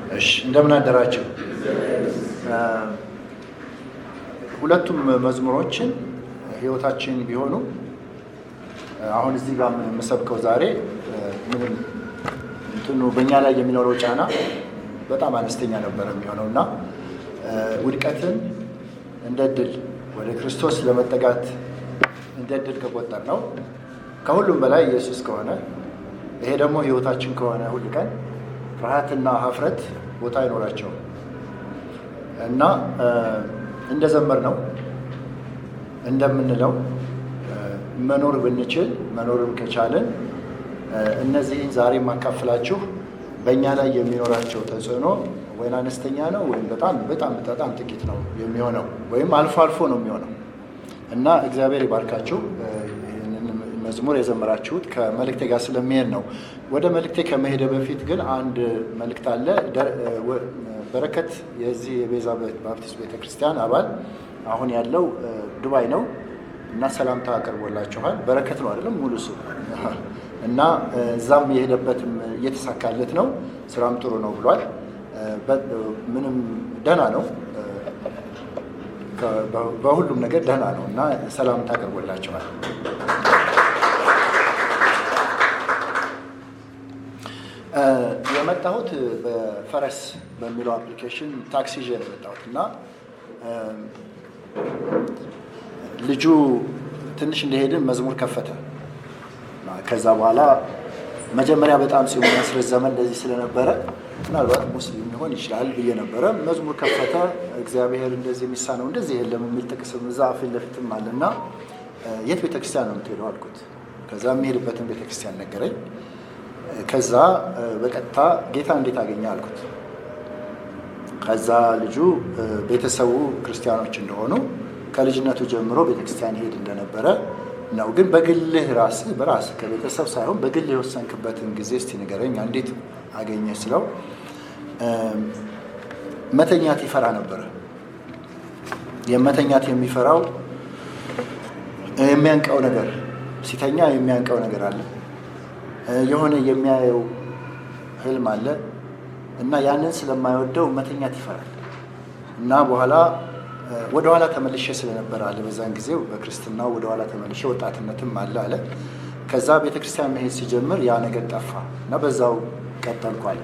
እሺ እንደምን አደራችሁ። ሁለቱም መዝሙሮችን ህይወታችን ቢሆኑ አሁን እዚህ ጋር የምሰብከው ዛሬ ምንም እንትኑ በእኛ ላይ የሚኖረው ጫና በጣም አነስተኛ ነበር የሚሆነውና ውድቀትን እንደ ድል ወደ ክርስቶስ ለመጠጋት እንደ ድል ከቆጠር ነው ከሁሉም በላይ ኢየሱስ ከሆነ ይሄ ደግሞ ህይወታችን ከሆነ ሁሉ ቀን ፍርሃትና ሀፍረት ቦታ አይኖራቸውም እና እንደዘመር ነው እንደምንለው መኖር ብንችል መኖርም ከቻለን እነዚህን ዛሬ ማካፈላችሁ በእኛ ላይ የሚኖራቸው ተጽዕኖ ወይም አነስተኛ ነው ወይም በጣም ጥቂት ነው የሚሆነው ወይም አልፎ አልፎ ነው የሚሆነው እና እግዚአብሔር ይባርካችሁ። መዝሙር የዘመራችሁት ከመልእክቴ ጋር ስለሚሄድ ነው። ወደ መልእክቴ ከመሄደ በፊት ግን አንድ መልእክት አለ። በረከት የዚህ የቤዛ ባፕቲስት ቤተክርስቲያን አባል አሁን ያለው ዱባይ ነው እና ሰላምታ አቅርቦላችኋል። በረከት ነው አይደለም ሙሉ ስም እና እዛም የሄደበትም እየተሳካለት ነው፣ ስራም ጥሩ ነው ብሏል። ምንም ደህና ነው፣ በሁሉም ነገር ደህና ነው እና ሰላምታ አቅርቦላችኋል። የመጣሁት በፈረስ በሚለው አፕሊኬሽን ታክሲ ይዤ ነው የመጣሁት እና ልጁ ትንሽ እንደሄድን መዝሙር ከፈተ። ከዛ በኋላ መጀመሪያ በጣም ሲሆን ያስረዘመ እንደዚህ ስለነበረ ምናልባት ሙስሊም ሊሆን ይችላል ብዬ ነበረ። መዝሙር ከፈተ። እግዚአብሔር እንደዚህ የሚሳነው እንደዚህ የለም የሚል ጥቅስም እዛ ፊት ለፊትም አለና የት ቤተክርስቲያን ነው የምትሄደው አልኩት። ከዛ የሚሄድበትን ቤተክርስቲያን ነገረኝ። ከዛ በቀጥታ ጌታ እንዴት አገኘ አልኩት። ከዛ ልጁ ቤተሰቡ ክርስቲያኖች እንደሆኑ ከልጅነቱ ጀምሮ ቤተክርስቲያን ይሄድ እንደነበረ ነው። ግን በግልህ በራስህ ከቤተሰብ ሳይሆን በግልህ የወሰንክበትን ጊዜ እስቲ ንገረኝ እንዴት አገኘ ስለው መተኛት ይፈራ ነበረ። የመተኛት የሚፈራው የሚያንቀው ነገር ሲተኛ የሚያንቀው ነገር አለ። የሆነ የሚያየው ህልም አለ እና ያንን ስለማይወደው መተኛት ይፈራል እና በኋላ ወደኋላ ተመልሼ ስለነበር አለ በዛን ጊዜው በክርስትናው ወደኋላ ተመልሼ ወጣትነትም አለ። ከዛ ቤተክርስቲያን መሄድ ሲጀምር ያ ነገር ጠፋ እና በዛው ቀጠልኩ አለ።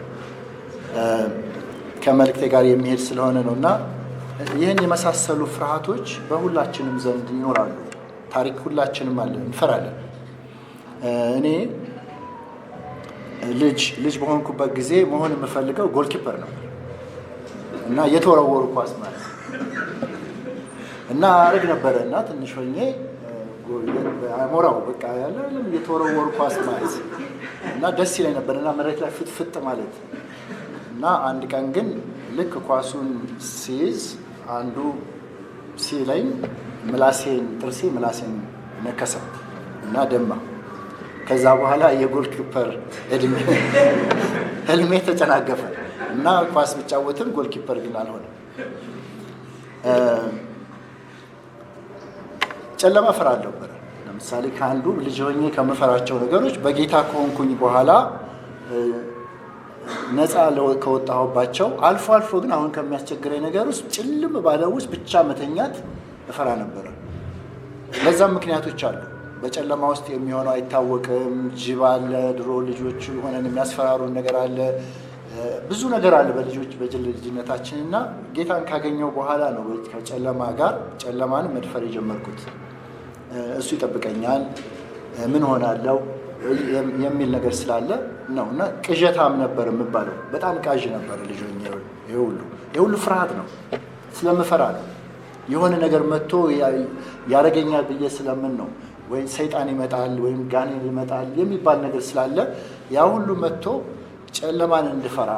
ከመልእክቴ ጋር የሚሄድ ስለሆነ ነው እና ይህን የመሳሰሉ ፍርሃቶች በሁላችንም ዘንድ ይኖራሉ። ታሪክ ሁላችንም አለ፣ እንፈራለን። እኔ ልጅ በሆንኩበት ጊዜ መሆን የምፈልገው ጎልኪፐር ነው እና የተወረወሩ ኳስ ማለት እና አረግ ነበረ እና ትንሽ ሆኜ አሞራው በቃ ያለ የተወረወሩ ኳስ ማለት እና ደስ ይለኝ ነበር እና መሬት ላይ ፍጥፍጥ ማለት እና አንድ ቀን ግን ልክ ኳሱን ሲይዝ አንዱ ሲለኝ ምላሴን ነከሰ እና ደማ። ከዛ በኋላ የጎል ኪፐር ህልሜ ተጨናገፈ እና ኳስ ብጫወትም ጎል ኪፐር ግን አልሆነም። ጨለማ እፈራለሁ ነበር። ለምሳሌ ከአንዱ ልጅ ሆኜ ከምፈራቸው ነገሮች በጌታ ከሆንኩኝ በኋላ ነፃ ከወጣሁባቸው አልፎ አልፎ ግን አሁን ከሚያስቸግረኝ ነገር ውስጥ ጭልም ባለው ውስጥ ብቻ መተኛት እፈራ ነበር። ለዛም ምክንያቶች አሉ። በጨለማ ውስጥ የሚሆነው አይታወቅም። ጅብ አለ፣ ድሮ ልጆች ሆነን የሚያስፈራሩን ነገር አለ፣ ብዙ ነገር አለ በልጅነታችን እና ጌታን ካገኘው በኋላ ነው ከጨለማ ጋር ጨለማን መድፈር የጀመርኩት። እሱ ይጠብቀኛል፣ ምን ሆናለው የሚል ነገር ስላለ ነው እና ቅዠታም ነበር የምባለው። በጣም ቃዥ ነበር ልጅ ሆኜ። ይሄ ሁሉ ፍርሃት ነው፣ ስለምፈራ ነው። የሆነ ነገር መጥቶ ያረገኛል ብዬ ስለምን ነው፣ ወይም ሰይጣን ይመጣል ወይም ጋኔን ይመጣል የሚባል ነገር ስላለ ያ ሁሉ መጥቶ ጨለማን እንድፈራ፣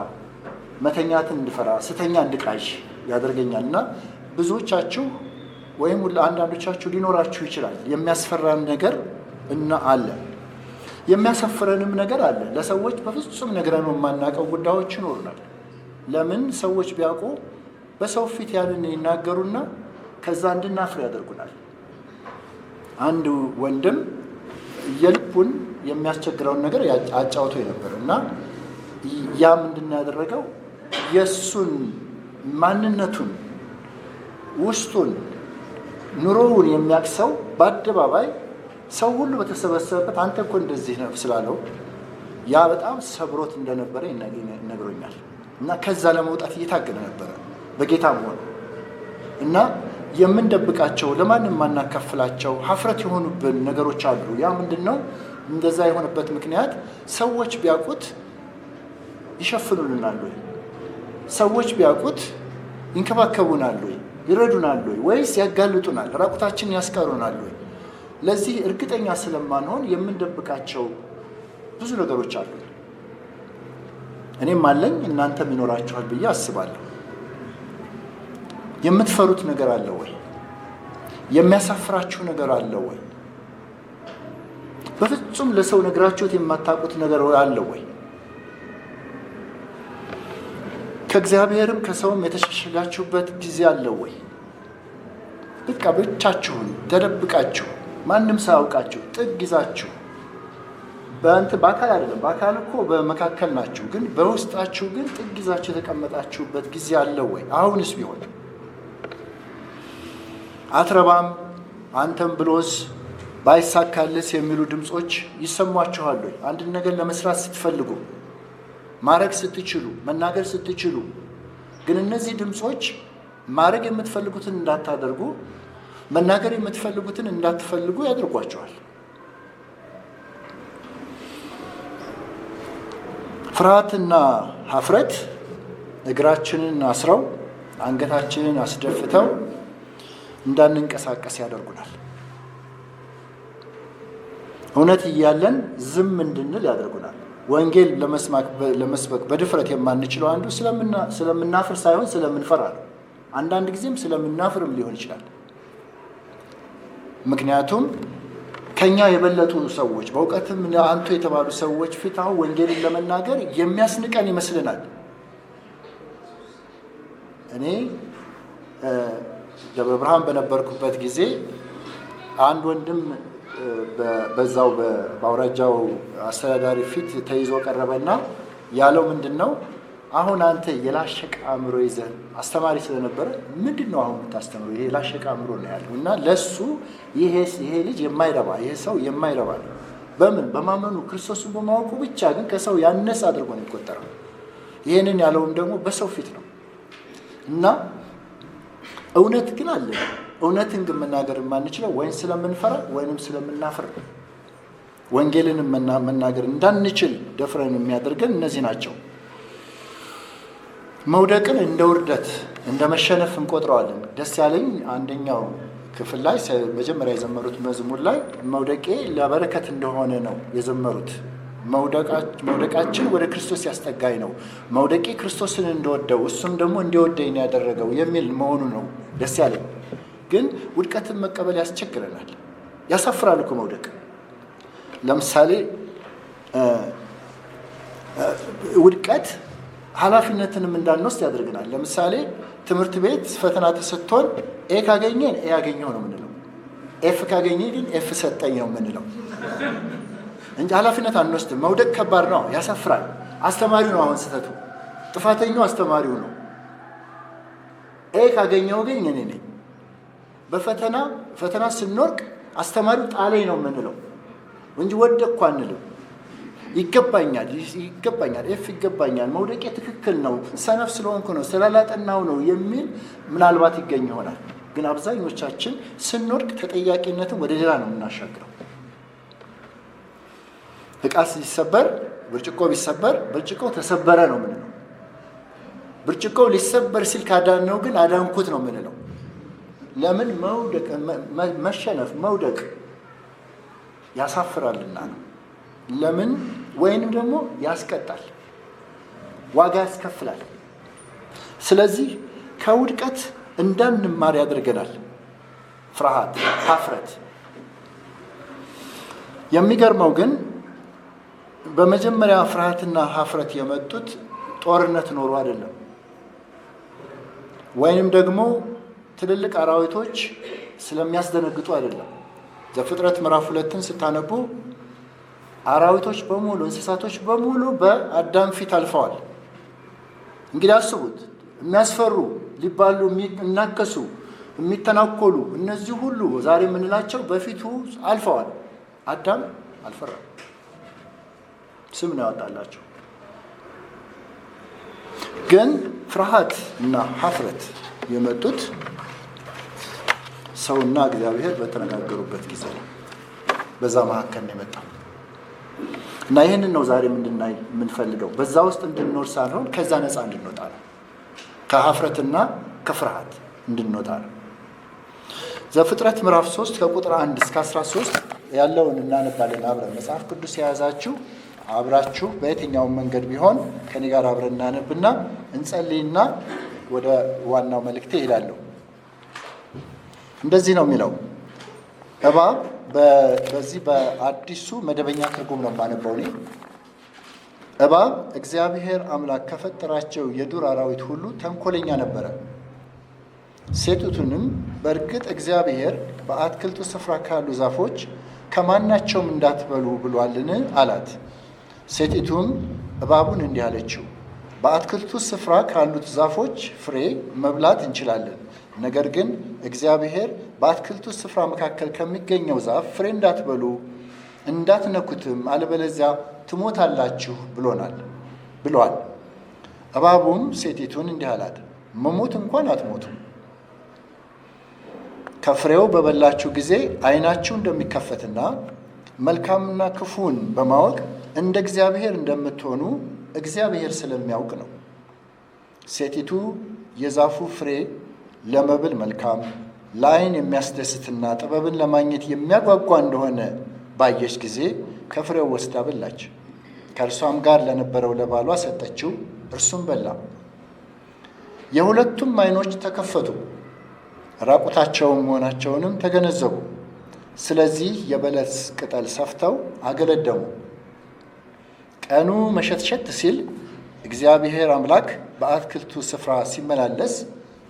መተኛትን እንድፈራ፣ ስተኛ እንድቃዥ ያደርገኛል እና ብዙዎቻችሁ ወይም አንዳንዶቻችሁ ሊኖራችሁ ይችላል የሚያስፈራን ነገር እና አለ፣ የሚያሳፍረንም ነገር አለ። ለሰዎች በፍጹም ነግረን የማናውቀው ጉዳዮች ይኖሩናል። ለምን ሰዎች ቢያውቁ በሰው ፊት ያንን ይናገሩና ከዛ እንድናፍር ያደርጉናል። አንድ ወንድም የልቡን የሚያስቸግረውን ነገር አጫውቶ ነበር እና ያ ምንድን ያደረገው የእሱን ማንነቱን ውስጡን ኑሮውን የሚያውቅ ሰው በአደባባይ ሰው ሁሉ በተሰበሰበበት አንተ እኮ እንደዚህ ነው ስላለው ያ በጣም ሰብሮት እንደነበረ ይነግሮኛል። እና ከዛ ለመውጣት እየታገለ ነበረ በጌታ መሆኑ እና የምንደብቃቸው ለማንም ማናካፍላቸው ሀፍረት የሆኑብን ነገሮች አሉ። ያ ምንድን ነው? እንደዛ የሆነበት ምክንያት ሰዎች ቢያውቁት ይሸፍኑልናል ወይ? ሰዎች ቢያውቁት ይንከባከቡናል ወይ? ይረዱናል ወይ? ወይስ ያጋልጡናል? ራቁታችንን ያስቀሩናል ወይ? ለዚህ እርግጠኛ ስለማንሆን የምንደብቃቸው ብዙ ነገሮች አሉ። እኔም አለኝ እናንተም ይኖራችኋል ብዬ አስባለሁ። የምትፈሩት ነገር አለ ወይ? የሚያሳፍራችሁ ነገር አለ ወይ? በፍጹም ለሰው ነግራችሁት የማታውቁት ነገር አለ ወይ? ከእግዚአብሔርም ከሰውም የተሸሸጋችሁበት ጊዜ አለ ወይ? በቃ ብቻችሁን ተደብቃችሁ ማንም ሳያውቃችሁ ጥግ ይዛችሁ በአካል አይደለም፣ በአካል እኮ በመካከል ናችሁ፣ ግን በውስጣችሁ ግን ጥግ ይዛችሁ የተቀመጣችሁበት ጊዜ አለ ወይ? አሁንስ ቢሆን አትረባም አንተም ብሎስ ባይሳካልስ የሚሉ ድምፆች ይሰሟችኋል ወይ? አንድን ነገር ለመስራት ስትፈልጉ ማድረግ ስትችሉ መናገር ስትችሉ ግን እነዚህ ድምፆች ማድረግ የምትፈልጉትን እንዳታደርጉ መናገር የምትፈልጉትን እንዳትፈልጉ ያደርጓቸዋል። ፍርሃትና ሀፍረት እግራችንን አስረው አንገታችንን አስደፍተው እንዳንንቀሳቀስ ያደርጉናል። እውነት እያለን ዝም እንድንል ያደርጉናል። ወንጌል ለመስበክ በድፍረት የማንችለው አንዱ ስለምናፍር ሳይሆን ስለምንፈራ ነው። አንዳንድ ጊዜም ስለምናፍርም ሊሆን ይችላል። ምክንያቱም ከኛ የበለጡ ሰዎች በእውቀትም አንቱ የተባሉ ሰዎች ፊት አሁን ወንጌልን ለመናገር የሚያስንቀን ይመስልናል። እኔ ደብረ ብርሃን በነበርኩበት ጊዜ አንድ ወንድም በዛው በአውራጃው አስተዳዳሪ ፊት ተይዞ ቀረበና ያለው ምንድን ነው? አሁን አንተ የላሸቀ አእምሮ ይዘህ አስተማሪ ስለነበረ ምንድን ነው አሁን የምታስተምረው? ይሄ የላሸቀ አእምሮ ነው ያለው እና ለሱ ይሄ ልጅ የማይረባ ይሄ ሰው የማይረባ ነው። በምን በማመኑ ክርስቶስን በማወቁ ብቻ ግን ከሰው ያነሰ አድርጎ ነው የሚቆጠረው። ይሄንን ያለውም ደግሞ በሰው ፊት ነው እና እውነት ግን አለ። እውነትን ግን መናገር የማንችለው ወይም ስለምንፈራ ወይንም ስለምናፍር ነው። ወንጌልን መናገር እንዳንችል ደፍረን የሚያደርገን እነዚህ ናቸው። መውደቅን እንደ ውርደት እንደ መሸነፍ እንቆጥረዋለን። ደስ ያለኝ አንደኛው ክፍል ላይ መጀመሪያ የዘመሩት መዝሙር ላይ መውደቄ ለበረከት እንደሆነ ነው የዘመሩት። መውደቃችን ወደ ክርስቶስ ያስጠጋኝ ነው፣ መውደቄ ክርስቶስን እንደወደው እሱም ደግሞ እንዲወደኝ ነው ያደረገው የሚል መሆኑ ነው ደስ ያለኝ። ግን ውድቀትን መቀበል ያስቸግረናል፣ ያሳፍራል እኮ መውደቅ። ለምሳሌ ውድቀት ኃላፊነትንም እንዳንወስድ ያደርገናል። ለምሳሌ ትምህርት ቤት ፈተና ተሰጥቶን ኤ ካገኘን ኤ ያገኘው ነው የምንለው፣ ኤፍ ካገኘ ግን ኤፍ ሰጠኝ ነው የምንለው እንጂ ኃላፊነት አንወስድም። መውደቅ ከባድ ነው፣ ያሳፍራል። አስተማሪው ነው አሁን ስህተቱ፣ ጥፋተኛው አስተማሪው ነው። ኤ ካገኘው ግን እኔ ነኝ። በፈተና ስንወርቅ አስተማሪው ጣለኝ ነው የምንለው እንጂ ወደቅኩ አንልም። ይገባኛል፣ ኤፍ ይገባኛል፣ መውደቄ ትክክል ነው፣ ሰነፍ ስለሆንኩ ነው፣ ስላላጠናው ነው የሚል ምናልባት ይገኝ ይሆናል። ግን አብዛኞቻችን ስንወድቅ ተጠያቂነትን ወደ ሌላ ነው የምናሻግረው። ዕቃ ሲሰበር፣ ብርጭቆ ቢሰበር ብርጭቆው ተሰበረ ነው የምንለው። ብርጭቆው ሊሰበር ሲል ካዳነው ግን አዳንኩት ነው የምንለው። ለምን? መሸነፍ መውደቅ ያሳፍራልና ነው። ለምን? ወይንም ደግሞ ያስቀጣል፣ ዋጋ ያስከፍላል። ስለዚህ ከውድቀት እንዳንማር ያደርገናል ፍርሃት፣ ሀፍረት። የሚገርመው ግን በመጀመሪያ ፍርሃትና ሀፍረት የመጡት ጦርነት ኖሮ አይደለም፣ ወይንም ደግሞ ትልልቅ አራዊቶች ስለሚያስደነግጡ አይደለም። ዘፍጥረት ምዕራፍ 2ን ስታነቡ አራዊቶች በሙሉ እንስሳቶች በሙሉ በአዳም ፊት አልፈዋል። እንግዲህ አስቡት፣ የሚያስፈሩ ሊባሉ የሚናከሱ የሚተናኮሉ እነዚህ ሁሉ ዛሬ የምንላቸው በፊቱ አልፈዋል። አዳም አልፈራም፣ ስም ነው ያወጣላቸው። ግን ፍርሃት እና ሀፍረት የመጡት ሰውና እግዚአብሔር በተነጋገሩበት ጊዜ ነው። በዛ መካከል ነው የመጣው እና ይህንን ነው ዛሬ እንድናይ የምንፈልገው። በዛ ውስጥ እንድንኖር ሳይሆን ከዛ ነፃ እንድንወጣ ነው። ከሀፍረትና ከፍርሃት እንድንወጣ ነው። ዘፍጥረት ምዕራፍ 3 ከቁጥር 1 እስከ 13 ያለውን እናነባለን አብረን። መጽሐፍ ቅዱስ የያዛችሁ አብራችሁ በየትኛውም መንገድ ቢሆን ከኔ ጋር አብረን እናነብና እንጸልይና ወደ ዋናው መልእክቴ እሄዳለሁ። እንደዚህ ነው የሚለው። እባብ በዚህ በአዲሱ መደበኛ ትርጉም ነው የማነበው እኔ። እባብ እግዚአብሔር አምላክ ከፈጠራቸው የዱር አራዊት ሁሉ ተንኮለኛ ነበረ። ሴቲቱንም በእርግጥ እግዚአብሔር በአትክልቱ ስፍራ ካሉ ዛፎች ከማናቸውም እንዳትበሉ ብሏልን? አላት። ሴቲቱም እባቡን እንዲህ አለችው፣ በአትክልቱ ስፍራ ካሉት ዛፎች ፍሬ መብላት እንችላለን። ነገር ግን እግዚአብሔር በአትክልቱ ስፍራ መካከል ከሚገኘው ዛፍ ፍሬ እንዳትበሉ እንዳትነኩትም፣ አለበለዚያ ትሞታላችሁ ብሏል። እባቡም ሴቲቱን እንዲህ አላት፣ መሞት እንኳን አትሞቱም። ከፍሬው በበላችሁ ጊዜ ዓይናችሁ እንደሚከፈትና መልካምና ክፉን በማወቅ እንደ እግዚአብሔር እንደምትሆኑ እግዚአብሔር ስለሚያውቅ ነው። ሴቲቱ የዛፉ ፍሬ ለመብል መልካም፣ ለዓይን የሚያስደስትና ጥበብን ለማግኘት የሚያጓጓ እንደሆነ ባየች ጊዜ ከፍሬው ወስዳ በላች። ከእርሷም ጋር ለነበረው ለባሏ ሰጠችው፣ እርሱም በላ። የሁለቱም ዓይኖች ተከፈቱ፣ ራቁታቸውን መሆናቸውንም ተገነዘቡ። ስለዚህ የበለስ ቅጠል ሰፍተው አገለደሙ። ቀኑ መሸትሸት ሲል እግዚአብሔር አምላክ በአትክልቱ ስፍራ ሲመላለስ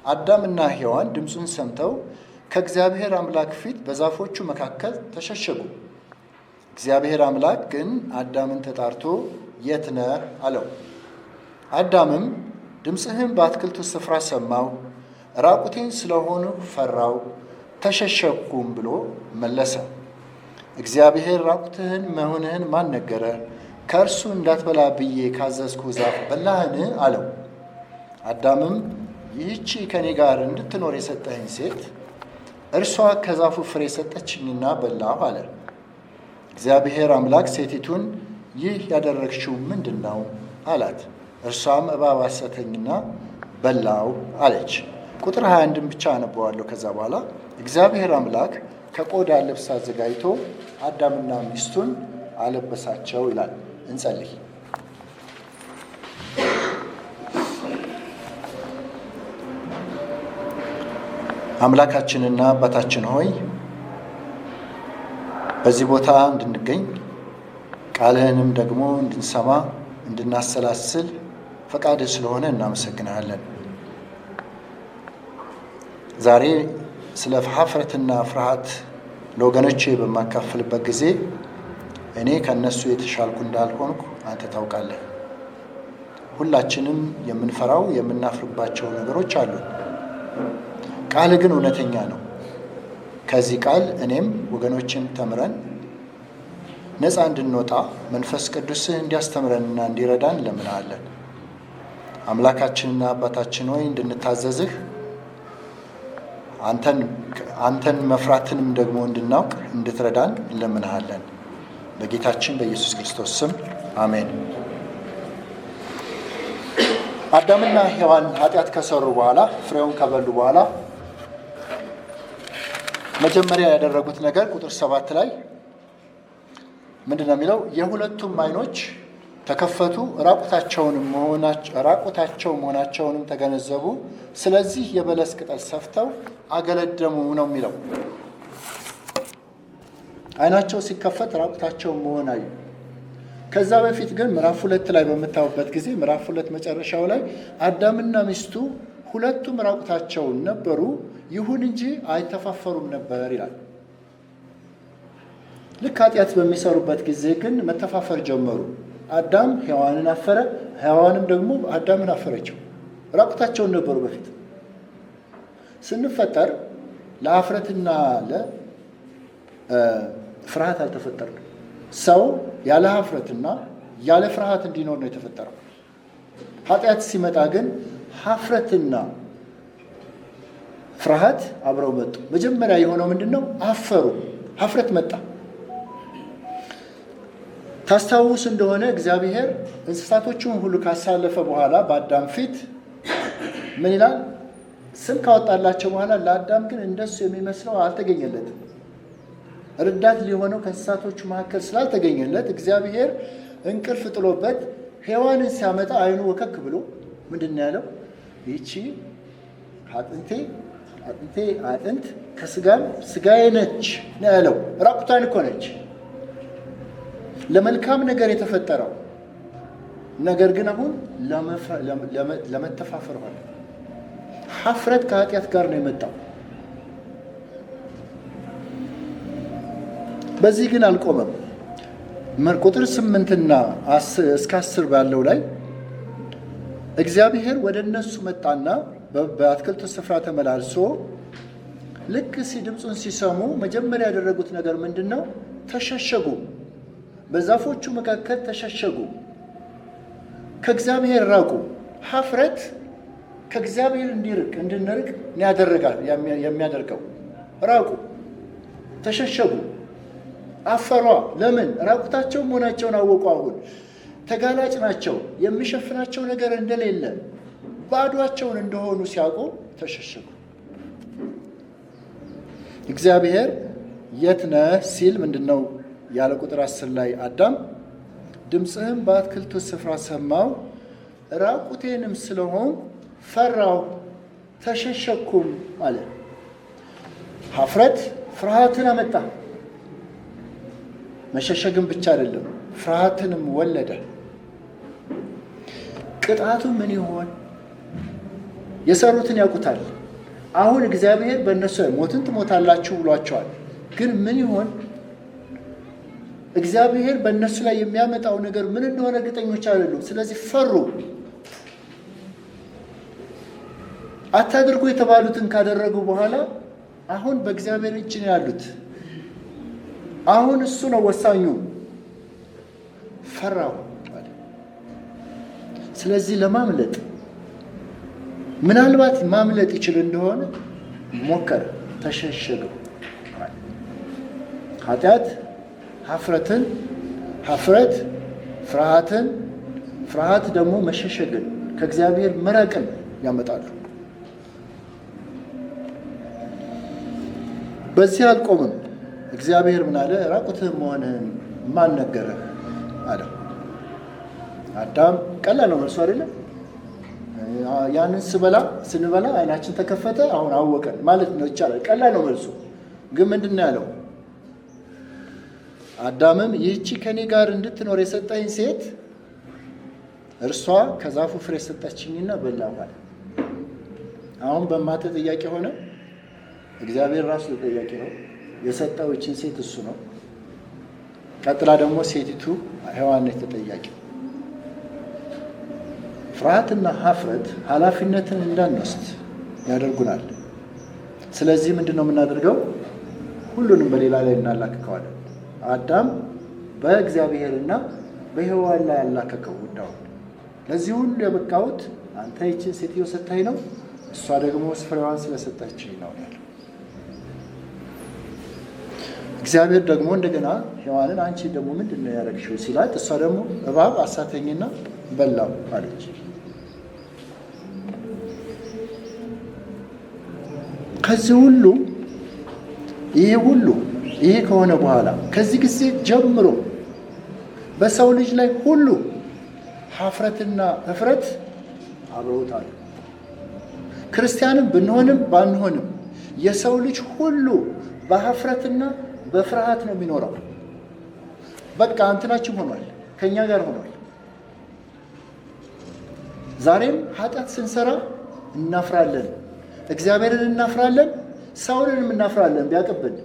አዳምና ሔዋን ድምፁን ሰምተው ከእግዚአብሔር አምላክ ፊት በዛፎቹ መካከል ተሸሸጉ። እግዚአብሔር አምላክ ግን አዳምን ተጣርቶ የት ነህ አለው። አዳምም ድምፅህን በአትክልቱ ስፍራ ሰማሁ፣ ራቁቴን ስለሆኑ ፈራው፣ ተሸሸኩም ብሎ መለሰ። እግዚአብሔር ራቁትህን መሆንህን ማን ነገረ? ከእርሱ እንዳትበላ ብዬ ካዘዝኩ ዛፍ በላህን? አለው። አዳምም ይህቺ ከኔ ጋር እንድትኖር የሰጠኸኝ ሴት እርሷ ከዛፉ ፍሬ ሰጠችኝና በላሁ አለ። እግዚአብሔር አምላክ ሴቲቱን ይህ ያደረግሽው ምንድን ነው አላት። እርሷም እባብ አሰተኝና በላው አለች። ቁጥር 21 ብቻ አነበዋለሁ። ከዛ በኋላ እግዚአብሔር አምላክ ከቆዳ ልብስ አዘጋጅቶ አዳምና ሚስቱን አለበሳቸው ይላል። እንጸልይ። አምላካችንና አባታችን ሆይ በዚህ ቦታ እንድንገኝ ቃልህንም ደግሞ እንድንሰማ እንድናሰላስል ፈቃድህ ስለሆነ እናመሰግናለን። ዛሬ ስለ ሀፍረትና ፍርሃት ለወገኖቼ በማካፍልበት ጊዜ እኔ ከነሱ የተሻልኩ እንዳልሆንኩ አንተ ታውቃለህ። ሁላችንም የምንፈራው የምናፍርባቸው ነገሮች አሉ። ቃል ግን እውነተኛ ነው። ከዚህ ቃል እኔም ወገኖችን ተምረን ነፃ እንድንወጣ መንፈስ ቅዱስህ እንዲያስተምረንና እንዲረዳን እንለምናለን። አምላካችንና አባታችን ሆይ እንድንታዘዝህ አንተን መፍራትንም ደግሞ እንድናውቅ እንድትረዳን እንለምንሃለን። በጌታችን በኢየሱስ ክርስቶስ ስም አሜን። አዳምና ሔዋን ኃጢአት ከሰሩ በኋላ ፍሬውን ከበሉ በኋላ መጀመሪያ ያደረጉት ነገር ቁጥር 7 ላይ ምንድን ነው የሚለው? የሁለቱም ዓይኖች ተከፈቱ፣ ራቁታቸው መሆናቸውንም ተገነዘቡ። ስለዚህ የበለስ ቅጠል ሰፍተው አገለደሙ ነው የሚለው። ዓይናቸው ሲከፈት ራቁታቸውን መሆን አዩ። ከዛ በፊት ግን ምዕራፍ 2 ላይ በምታዩበት ጊዜ ምዕራፍ 2 መጨረሻው ላይ አዳምና ሚስቱ ሁለቱም ራቁታቸውን ነበሩ፣ ይሁን እንጂ አይተፋፈሩም ነበር ይላል። ልክ ኃጢአት በሚሰሩበት ጊዜ ግን መተፋፈር ጀመሩ። አዳም ሔዋንን አፈረ፣ ሔዋንም ደግሞ አዳምን አፈረችው። ራቁታቸውን ነበሩ በፊት። ስንፈጠር ለሀፍረትና ለፍርሃት አልተፈጠርንም። ሰው ያለ ሀፍረትና ያለ ፍርሃት እንዲኖር ነው የተፈጠረው። ኃጢአት ሲመጣ ግን ሀፍረትና ፍርሃት አብረው መጡ። መጀመሪያ የሆነው ምንድን ነው? አፈሩ። ሀፍረት መጣ። ታስታውስ እንደሆነ እግዚአብሔር እንስሳቶቹን ሁሉ ካሳለፈ በኋላ በአዳም ፊት ምን ይላል? ስም ካወጣላቸው በኋላ ለአዳም ግን እንደሱ የሚመስለው አልተገኘለትም። ረዳት ሊሆነው ከእንስሳቶቹ መካከል ስላልተገኘለት እግዚአብሔር እንቅልፍ ጥሎበት ሔዋንን ሲያመጣ ዓይኑ ወከክ ብሎ ምንድን ነው ያለው? ይቺ አጥንቴ አጥንት ከስጋም ስጋዬ ነች ነው ያለው። ራቁቷን እኮ ነች። ለመልካም ነገር የተፈጠረው ነገር ግን አሁን ለመተፋፈር ሆነ። ሀፍረት ከኃጢአት ጋር ነው የመጣው። በዚህ ግን አልቆመም። ቁጥር 8 እስከ 10 ባለው ላይ እግዚአብሔር ወደ እነሱ መጣና በአትክልቱ ስፍራ ተመላልሶ ልክ ድምፁን ሲሰሙ መጀመሪያ ያደረጉት ነገር ምንድን ነው? ተሸሸጉ። በዛፎቹ መካከል ተሸሸጉ። ከእግዚአብሔር ራቁ። ሀፍረት ከእግዚአብሔር እንድንርቅ ያደርጋል። የሚያደርገው ራቁ፣ ተሸሸጉ፣ አፈሯ። ለምን? ራቁታቸው መሆናቸውን አወቁ። አሁን ተጋላጭ ናቸው። የሚሸፍናቸው ነገር እንደሌለ ባዷቸውን እንደሆኑ ሲያውቁ ተሸሸጉ። እግዚአብሔር የት ነህ ሲል ምንድን ነው ያለ? ቁጥር 10 ላይ አዳም ድምፅህም በአትክልቱ ስፍራ ሰማው፣ ራቁቴንም ስለሆን ፈራው፣ ተሸሸኩም አለ። ሀፍረት ፍርሃትን አመጣ። መሸሸግም ብቻ አይደለም፣ ፍርሃትንም ወለደ። ቅጣቱ ምን ይሆን? የሰሩትን ያውቁታል። አሁን እግዚአብሔር በእነሱ ሞትን ትሞታላችሁ ብሏቸዋል። ግን ምን ይሆን? እግዚአብሔር በእነሱ ላይ የሚያመጣው ነገር ምን እንደሆነ እርግጠኞች አይደሉም። ስለዚህ ፈሩ። አታድርጉ የተባሉትን ካደረጉ በኋላ አሁን በእግዚአብሔር እጅ ነው ያሉት። አሁን እሱ ነው ወሳኙ። ፈራው። ስለዚህ ለማምለጥ ምናልባት ማምለጥ ይችል እንደሆነ ሞከረ፣ ተሸሸገ። ኃጢአት ሀፍረት ፍርሃትን፣ ፍርሃት ደግሞ መሸሸግን፣ ከእግዚአብሔር መራቅን ያመጣሉ። በዚህ አልቆምም። እግዚአብሔር ምን አለ? ራቁትህን መሆንህን ማን ነገረህ አለው። አዳም ቀላል ነው መልሱ አይደለም? ያንን ስንበላ አይናችን ተከፈተ፣ አሁን አወቀን ማለት ነው ይቻላል። ቀላል ነው መልሱ። ግን ምንድን ነው ያለው? አዳምም ይህቺ ከኔ ጋር እንድትኖር የሰጠኝ ሴት እርሷ ከዛፉ ፍሬ ሰጠችኝና በላሁ አለ። አሁን በማተ ጥያቄ ሆነ። እግዚአብሔር ራሱ ተጠያቂ ነው። የሰጠው ይህችን ሴት እሱ ነው። ቀጥላ ደግሞ ሴቲቱ ሔዋን ነች ተጠያቂ። ፍርሃትና ሀፍረት ኃላፊነትን እንዳንወስድ ያደርጉናል። ስለዚህ ምንድን ነው የምናደርገው? ሁሉንም በሌላ ላይ እናላክከዋለን። አዳም በእግዚአብሔርና በሔዋን ላይ ያላከከው ጉዳዩን። ለዚህ ሁሉ የበቃሁት አንተ ይህችን ሴትዮ ሰጥተኸኝ ነው፣ እሷ ደግሞ ፍሬዋን ስለሰጠችኝ ነው ያለው። እግዚአብሔር ደግሞ እንደገና ሔዋንን አንቺ ደግሞ ምንድን ነው ያደረግሽው ሲላት፣ እሷ ደግሞ እባብ አሳተኝና በላው አለች። ከዚህ ሁሉ ይሄ ከሆነ በኋላ ከዚህ ጊዜ ጀምሮ በሰው ልጅ ላይ ሁሉ ሀፍረትና እፍረት አብረውታል። ክርስቲያንም ብንሆንም ባንሆንም የሰው ልጅ ሁሉ በሀፍረትና በፍርሃት ነው የሚኖረው። በቃ እንትናችን ሆኗል፣ ከኛ ጋር ሆኗል። ዛሬም ኃጢአት ስንሰራ እናፍራለን፣ እግዚአብሔርን እናፍራለን፣ ሰውንም እናፍራለን። ቢያቅብን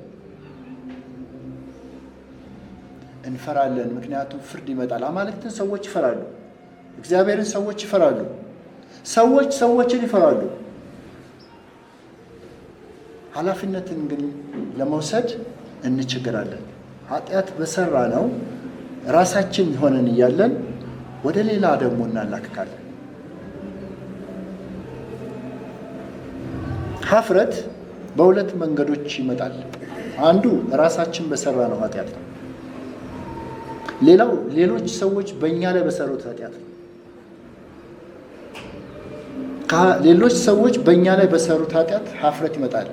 እንፈራለን፣ ምክንያቱም ፍርድ ይመጣል። አማልክትን ሰዎች ይፈራሉ፣ እግዚአብሔርን ሰዎች ይፈራሉ። ሰዎችን ይፈራሉ። ኃላፊነትን ግን ለመውሰድ እንቸገራለን። ኃጢአት በሰራ ነው ራሳችን ሆነን እያለን ወደ ሌላ ደግሞ እናላክካለን። ሀፍረት በሁለት መንገዶች ይመጣል። አንዱ ራሳችን በሰራ ነው ኃጢአት ነው። ሌላው ሌሎች ሰዎች በእኛ ላይ በሰሩት ኃጢአት ነው። ሌሎች ሰዎች በእኛ ላይ በሰሩት ኃጢአት ሀፍረት ይመጣል።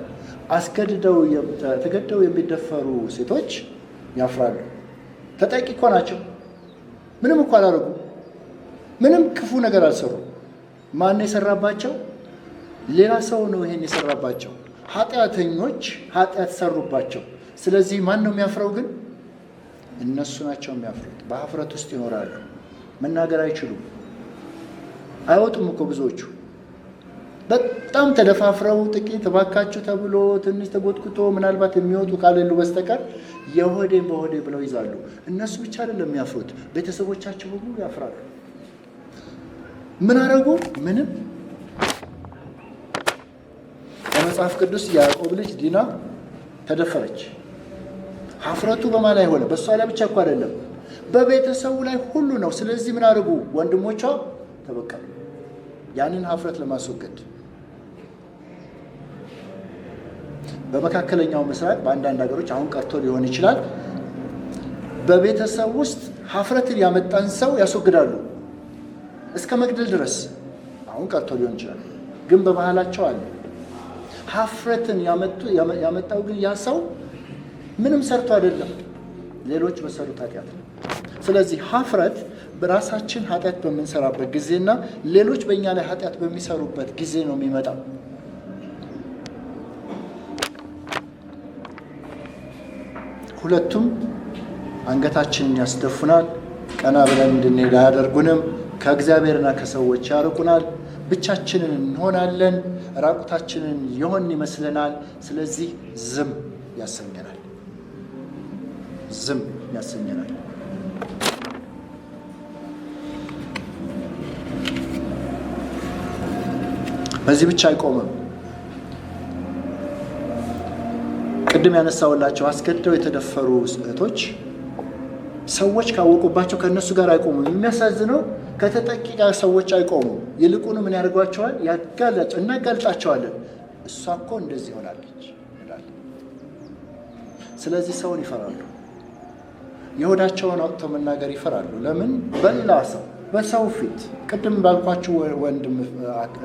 ተገደው የሚደፈሩ ሴቶች ያፍራሉ። ተጠቂ እኮ ናቸው። ምንም እኮ አላደረጉ። ምንም ክፉ ነገር አልሰሩ። ማን የሰራባቸው? ሌላ ሰው ነው ይሄን የሰራባቸው። ኃጢአተኞች ኃጢአት ሰሩባቸው። ስለዚህ ማን ነው የሚያፍረው? ግን እነሱ ናቸው የሚያፍሩት። በሀፍረት ውስጥ ይኖራሉ። መናገር አይችሉም። አይወጡም እኮ ብዙዎቹ። በጣም ተደፋፍረው ጥቂት እባካችሁ ተብሎ ትንሽ ተጎትኩቶ ምናልባት የሚወጡ ካሌሉ በስተቀር የሆዴን በሆዴ ብለው ይዛሉ። እነሱ ብቻ አይደለም የሚያፍሩት፣ ቤተሰቦቻቸው ሁሉ ያፍራሉ። ምን አረጉ? ምንም። በመጽሐፍ ቅዱስ የያዕቆብ ልጅ ዲና ተደፈረች። ሀፍረቱ በማን ላይ ሆነ? በእሷ ላይ ብቻ እኮ አይደለም፣ በቤተሰቡ ላይ ሁሉ ነው። ስለዚህ ምን አረጉ? ወንድሞቿ ተበቀሉ፣ ያንን ሀፍረት ለማስወገድ። በመካከለኛው ምስራቅ በአንዳንድ ሀገሮች አሁን ቀርቶ ሊሆን ይችላል፣ በቤተሰብ ውስጥ ሀፍረትን ያመጣን ሰው ያስወግዳሉ እስከ መግደል ድረስ። አሁን ቀርቶ ሊሆን ይችላል፣ ግን በባህላቸው አለ። ሀፍረትን ያመጣው ግን ያ ሰው ምንም ሰርቶ አይደለም፣ ሌሎች በሰሩት ኃጢአት ነው። ስለዚህ ሀፍረት በራሳችን ኃጢአት በምንሰራበት ጊዜና ሌሎች በእኛ ላይ ኃጢአት በሚሰሩበት ጊዜ ነው የሚመጣው። ሁለቱም አንገታችንን ያስደፉናል፣ ቀና ብለን እንድንሄድ አያደርጉንም፣ ከእግዚአብሔርና ከሰዎች ያርቁናል፣ ብቻችንን እንሆናለን፣ ራቁታችንን የሆን ይመስለናል። ስለዚህ ዝም ያሰኘናል። ዝም ያሰኘናል። በዚህ ብቻ አይቆምም። ቅድም ያነሳውላቸው አስገድደው የተደፈሩ እህቶች ሰዎች ካወቁባቸው ከእነሱ ጋር አይቆሙም። የሚያሳዝነው ከተጠቂ ጋር ሰዎች አይቆሙም። ይልቁኑ ምን ያደርጓቸዋል? እናጋልጣቸዋለን። እሷ እኮ እንደዚህ ሆናለች ይላል። ስለዚህ ሰውን ይፈራሉ። የሆዳቸውን አውጥተው መናገር ይፈራሉ። ለምን? በሌላ ሰው በሰው ፊት ቅድም ባልኳችሁ ወንድም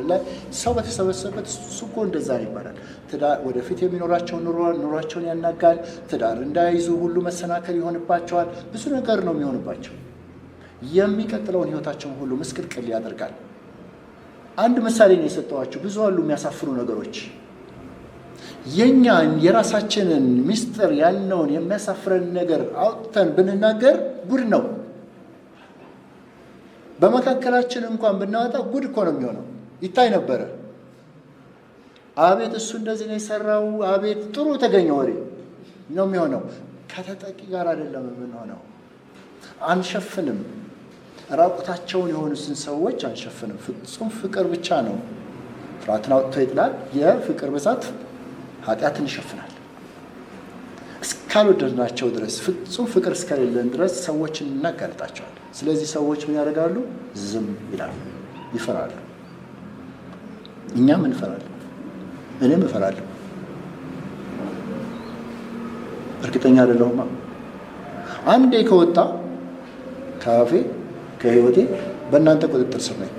ላይ ሰው በተሰበሰበበት እሱ እኮ እንደዛ ይባላል። ትዳር ወደፊት የሚኖራቸው ኑሯቸውን ያናጋል። ትዳር እንዳይዙ ሁሉ መሰናከል ይሆንባቸዋል። ብዙ ነገር ነው የሚሆንባቸው። የሚቀጥለውን ህይወታቸውን ሁሉ ምስቅልቅል ያደርጋል። አንድ ምሳሌ ነው የሰጠኋችሁ። ብዙ አሉ የሚያሳፍሩ ነገሮች። የኛን የራሳችንን ምስጢር ያልነውን የሚያሳፍረን ነገር አውጥተን ብንናገር ጉድ ነው። በመካከላችን እንኳን ብናወጣ ጉድ እኮ ነው የሚሆነው። ይታይ ነበረ። አቤት እሱ እንደዚህ ነው የሰራው፣ አቤት ጥሩ ተገኘ ወሬ ነው የሚሆነው። ከተጠቂ ጋር አይደለም የምንሆነው። አንሸፍንም። ራቁታቸውን የሆኑትን ሰዎች አንሸፍንም። ፍጹም ፍቅር ብቻ ነው ፍርሃትን አውጥቶ ይጥላል። የፍቅር ብዛት ኃጢአትን ይሸፍናል። እስካልወደድናቸው ድረስ፣ ፍጹም ፍቅር እስከሌለን ድረስ ሰዎችን እናጋልጣቸዋል። ስለዚህ ሰዎች ምን ያደርጋሉ? ዝም ይላሉ፣ ይፈራሉ። እኛም እንፈራለን። እኔም እፈራለሁ። እርግጠኛ አይደለሁማ። አንዴ ከወጣ ከአፌ ከህይወቴ በእናንተ ቁጥጥር ስር ነኝ።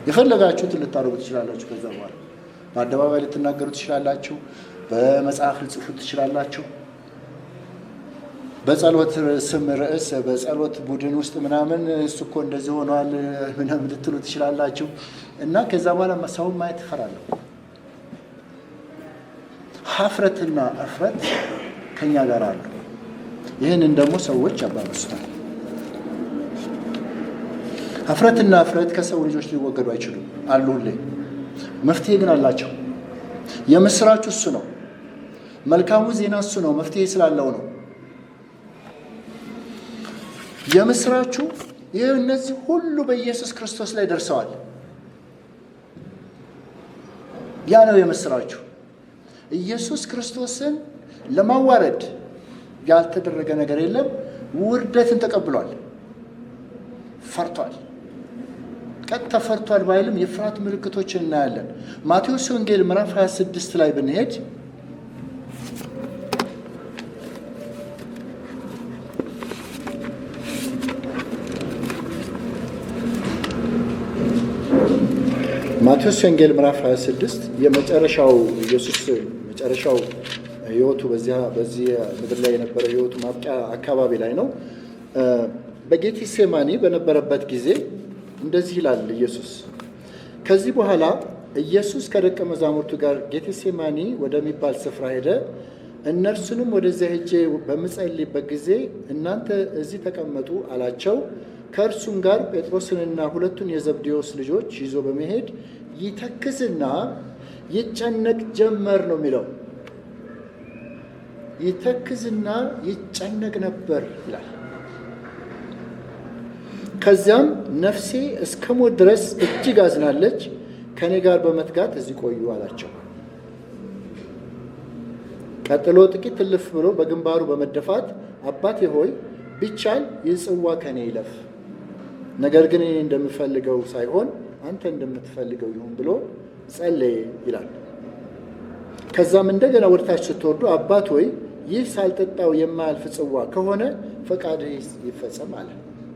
የፈለጋችሁትን ልታደርጉ ትችላላችሁ። ከዛ በኋላ በአደባባይ ልትናገሩ ትችላላችሁ። በመጽሐፍ ልጽፉ ትችላላችሁ። በጸሎት ስም ርዕስ በጸሎት ቡድን ውስጥ ምናምን እሱ እኮ እንደዚህ ሆኗል ምናምን ልትሉ ትችላላችሁ። እና ከዛ በኋላ ሰውን ማየት እፈራለሁ። ሀፍረትና እፍረት ከኛ ጋር አሉ። ይህንን ደግሞ ሰዎች ያባብሱታል። ሀፍረትና እፍረት ከሰው ልጆች ሊወገዱ አይችሉም። አሉ ሁሌ። መፍትሄ ግን አላቸው። የምስራቹ እሱ ነው። መልካሙ ዜና እሱ ነው። መፍትሄ ስላለው ነው። የምስራቹ ይህ እነዚህ ሁሉ በኢየሱስ ክርስቶስ ላይ ደርሰዋል። ያ ነው የምስራችሁ። ኢየሱስ ክርስቶስን ለማዋረድ ያልተደረገ ነገር የለም። ውርደትን ተቀብሏል። ፈርቷል። ቀጥታ ፈርቷል ባይልም የፍርሃት ምልክቶችን እናያለን። ማቴዎስ ወንጌል ምዕራፍ 26 ላይ ብንሄድ ማቴዎስ ወንጌል ምዕራፍ 26 የመጨረሻው ኢየሱስ መጨረሻው ሕይወቱ በዚህ ምድር ላይ የነበረው ሕይወቱ ማብቂያ አካባቢ ላይ ነው። በጌቴሴማኒ በነበረበት ጊዜ እንደዚህ ይላል ኢየሱስ። ከዚህ በኋላ ኢየሱስ ከደቀ መዛሙርቱ ጋር ጌቴሴማኒ ወደሚባል ስፍራ ሄደ። እነርሱንም ወደዚያ ሄጄ በምጸልይበት ጊዜ እናንተ እዚህ ተቀመጡ አላቸው። ከእርሱም ጋር ጴጥሮስንና ሁለቱን የዘብዴዎስ ልጆች ይዞ በመሄድ ይተክዝና ይጨነቅ ጀመር ነው የሚለው። ይተክዝና ይጨነቅ ነበር ይላል። ከዚያም ነፍሴ እስከ ሞት ድረስ እጅግ አዝናለች፣ ከእኔ ጋር በመትጋት እዚህ ቆዩ አላቸው። ቀጥሎ ጥቂት እልፍ ብሎ በግንባሩ በመደፋት አባቴ ሆይ ቢቻል ይህ ጽዋ ከእኔ ይለፍ፣ ነገር ግን እኔ እንደምፈልገው ሳይሆን አንተ እንደምትፈልገው ይሁን ብሎ ጸለየ ይላል። ከዛም እንደገና ወደታች ስትወርዱ አባት ሆይ ይህ ሳልጠጣው የማያልፍ ጽዋ ከሆነ ፈቃድህ ይፈጸም አለ።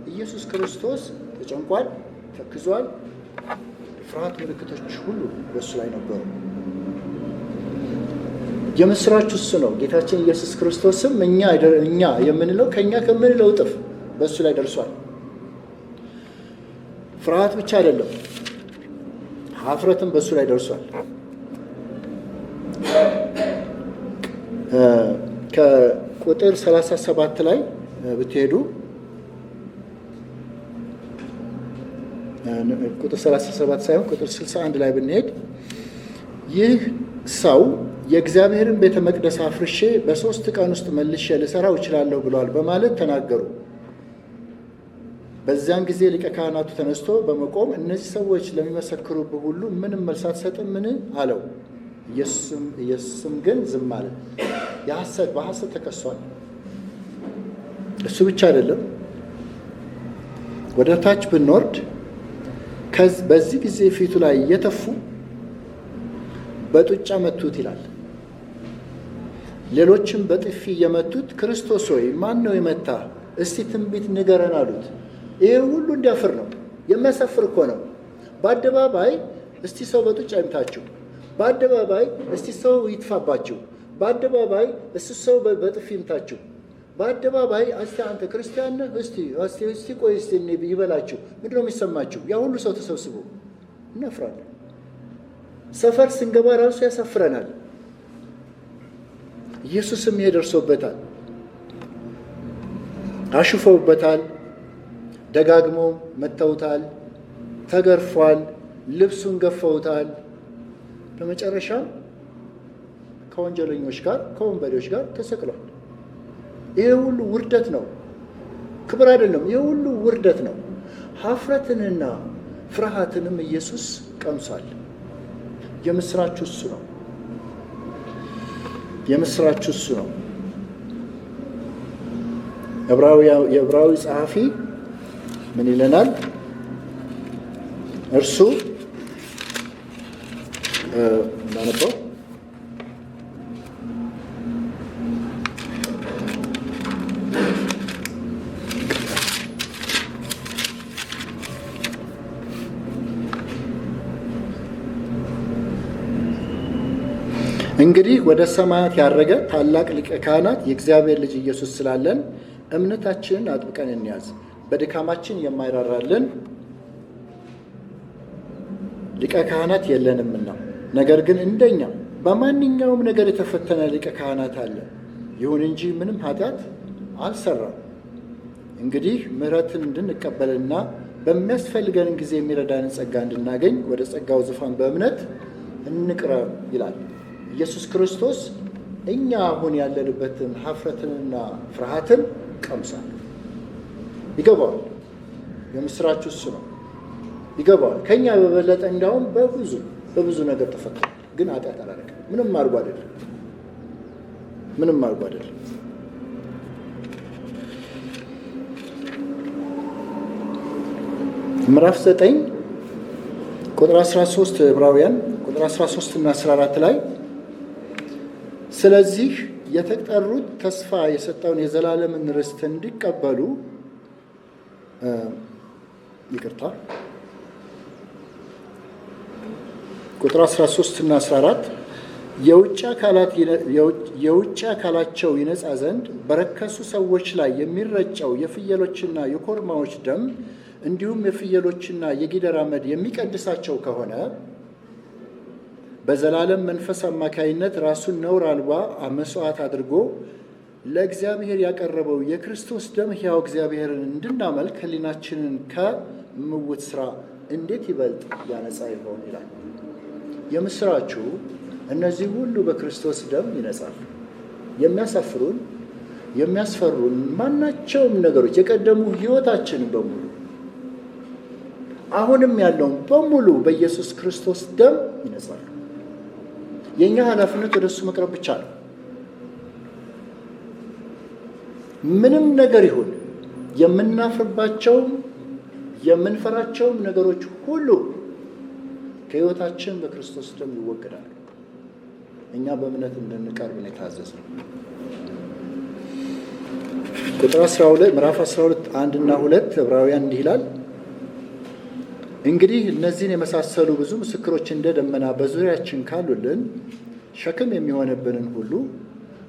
ኢየሱስ ክርስቶስ ተጨንቋል፣ ተክዟል። ፍርሃት ምልክቶች ሁሉ በእሱ ላይ ነበሩ። የምስራች እሱ ነው። ጌታችን ኢየሱስ ክርስቶስም እኛ የምንለው ከእኛ ከምንለው እጥፍ በእሱ ላይ ደርሷል። ፍርሃት ብቻ አይደለም፣ ሀፍረትም በእሱ ላይ ደርሷል። ከቁጥር 37 ላይ ብትሄዱ ቁጥር 37 ሳይሆን ቁጥር 61 ላይ ብንሄድ ይህ ሰው የእግዚአብሔርን ቤተ መቅደስ አፍርሼ በ3 ቀን ውስጥ መልሼ ልሰራው እችላለሁ ብሏል በማለት ተናገሩ። በዚያን ጊዜ ሊቀ ካህናቱ ተነስቶ በመቆም እነዚህ ሰዎች ለሚመሰክሩብህ ሁሉ ምንም መልስ አትሰጥምን አለው። ኢየሱስም ግን ዝም አለ። በሐሰት ተከሷል። እሱ ብቻ አይደለም፣ ወደ ታች ብንወርድ በዚህ ጊዜ ፊቱ ላይ እየተፉ በጡጫ መቱት ይላል። ሌሎችም በጥፊ እየመቱት ክርስቶስ ሆይ ማን ነው የመታ? እስቲ ትንቢት ንገረን አሉት። ይሄ ሁሉ እንዲያፍር ነው። የሚያሳፍር እኮ ነው። በአደባባይ እስቲ ሰው በጡጫ ይምታችሁ፣ በአደባባይ እስቲ ሰው ይትፋባችሁ፣ በአደባባይ እስቲ ሰው በጥፊ ይምታችሁ፣ በአደባባይ እስቲ አንተ ክርስቲያን ነህ እስቲ ቆይ እስቲ ይበላችሁ። ምንድን ነው የሚሰማችሁ? ያ ሁሉ ሰው ተሰብስቦ እናፍራለን። ሰፈር ስንገባ ራሱ ያሳፍረናል። ኢየሱስም ይሄ ደርሶበታል። አሽፈውበታል፣ ደጋግሞ መተውታል፣ ተገርፏል፣ ልብሱን ገፈውታል። በመጨረሻም ከወንጀለኞች ጋር ከወንበዴዎች ጋር ተሰቅሏል። ይሄ ሁሉ ውርደት ነው፣ ክብር አይደለም። ይሄ ሁሉ ውርደት ነው። ሀፍረትንና ፍርሃትንም ኢየሱስ ቀምሷል። የምስራቹ እሱ ነው። የምስራቹ እሱ ነው። የዕብራዊ ጸሐፊ ምን ይለናል? እርሱ ማነበው እንግዲህ ወደ ሰማያት ያረገ ታላቅ ሊቀ ካህናት የእግዚአብሔር ልጅ ኢየሱስ ስላለን እምነታችንን አጥብቀን እንያዝ። በድካማችን የማይራራልን ሊቀ ካህናት የለንምና፣ ነገር ግን እንደኛ በማንኛውም ነገር የተፈተነ ሊቀ ካህናት አለ። ይሁን እንጂ ምንም ኃጢአት አልሰራም። እንግዲህ ምሕረትን እንድንቀበልና በሚያስፈልገን ጊዜ የሚረዳንን ጸጋ እንድናገኝ ወደ ጸጋው ዙፋን በእምነት እንቅረብ ይላል። ኢየሱስ ክርስቶስ እኛ አሁን ያለንበትን ሀፍረትንና ፍርሃትን ቀምሷል። ይገባዋል። የምስራቹ እሱ ነው። ይገባዋል። ከኛ በበለጠ እንዲያውም በብዙ ነገር ተፈትኗል። ግን ኃጢአት አላደረገም። ምንም አድርጎ አይደለም። ምዕራፍ 9 ቁጥር 13 ዕብራውያን ቁጥር 13 እና 14 ላይ ስለዚህ የተጠሩት ተስፋ የሰጠውን የዘላለምን ርስት እንዲቀበሉ ቁጥር 13 እና 14 የውጭ አካላቸው ይነጻ ዘንድ በረከሱ ሰዎች ላይ የሚረጨው የፍየሎችና የኮርማዎች ደም እንዲሁም የፍየሎችና የጊደር አመድ የሚቀድሳቸው ከሆነ በዘላለም መንፈስ አማካይነት ራሱን ነውር አልባ መስዋዕት አድርጎ ለእግዚአብሔር ያቀረበው የክርስቶስ ደም ሕያው እግዚአብሔርን እንድናመልክ ሕሊናችንን ከምውት ስራ እንዴት ይበልጥ ያነጻ ይሆን ይላል። የምስራቹ እነዚህ ሁሉ በክርስቶስ ደም ይነጻሉ። የሚያሳፍሩን የሚያስፈሩን ማናቸውም ነገሮች የቀደሙ ሕይወታችን በሙሉ አሁንም ያለውን በሙሉ በኢየሱስ ክርስቶስ ደም ይነጻሉ። የኛ ኃላፊነት ወደ እሱ መቅረብ ብቻ ነው። ምንም ነገር ይሁን የምናፍርባቸውም የምንፈራቸውም ነገሮች ሁሉ ከሕይወታችን በክርስቶስ ደም ይወገዳሉ። እኛ በእምነት እንድንቀርብ ነው የታዘዝነው። ቁጥር 12 ምዕራፍ 12 1 እና 2 ዕብራውያን እንዲህ ይላል፣ እንግዲህ እነዚህን የመሳሰሉ ብዙ ምስክሮች እንደ ደመና በዙሪያችን ካሉልን ሸክም የሚሆንብንን ሁሉ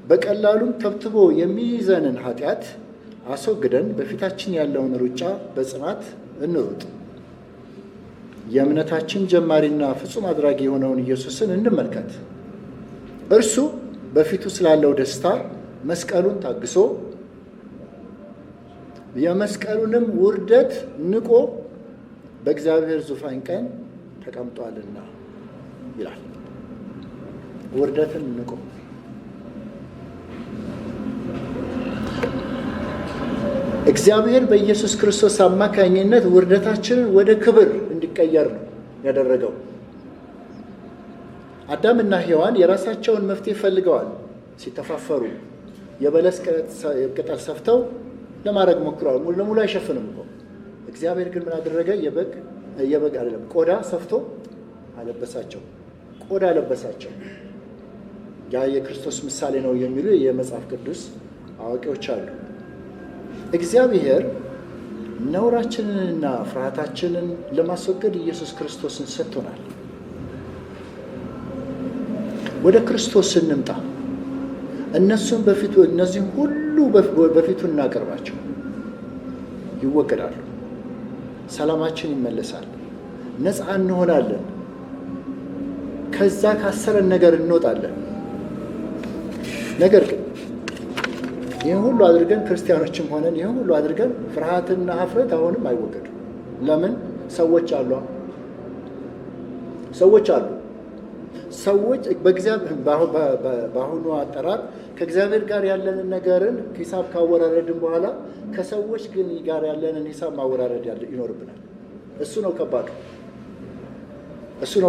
በቀላሉም ተብትቦ የሚይዘንን ኃጢአት አስወግደን በፊታችን ያለውን ሩጫ በጽናት እንሩጥ። የእምነታችን ጀማሪና ፍጹም አድራጊ የሆነውን ኢየሱስን እንመልከት። እርሱ በፊቱ ስላለው ደስታ መስቀሉን ታግሶ የመስቀሉንም ውርደት ንቆ በእግዚአብሔር ዙፋን ቀኝ ተቀምጧልና ይላል። ውርደትን ንቆ እግዚአብሔር በኢየሱስ ክርስቶስ አማካኝነት ውርደታችንን ወደ ክብር እንዲቀየር ነው ያደረገው። አዳምና ሔዋን የራሳቸውን መፍትሄ ፈልገዋል። ሲተፋፈሩ የበለስ ቅጠል ሰፍተው ለማድረግ ሞክረዋል። ሙሉ ለሙሉ አይሸፍንም እኮ። እግዚአብሔር ግን ምን አደረገ? የበግ አይደለም ቆዳ ሰፍቶ አለበሳቸው። ቆዳ አለበሳቸው። ያ የክርስቶስ ምሳሌ ነው የሚሉ የመጽሐፍ ቅዱስ አዋቂዎች አሉ። እግዚአብሔር ነውራችንንና ፍርሃታችንን ለማስወገድ ኢየሱስ ክርስቶስን ሰጥቶናል። ወደ ክርስቶስ እንምጣ። እነሱም በፊቱ እነዚህ ሁሉ በፊቱ እናቀርባቸው። ይወገዳሉ። ሰላማችን ይመለሳል። ነፃ እንሆናለን። ከዛ ካሰረን ነገር እንወጣለን። ነገር ግን ይህን ሁሉ አድርገን ክርስቲያኖችም ሆነን ይህን ሁሉ አድርገን ፍርሃትና ሀፍረት አሁንም አይወገዱም። ለምን? ሰዎች አሉ። ሰዎች በአሁኑ አጠራር ከእግዚአብሔር ጋር ያለንን ነገርን ሂሳብ ካወራረድን በኋላ ከሰዎች ግን ጋር ያለንን ሂሳብ ማወራረድ ይኖርብናል። እሱ ነው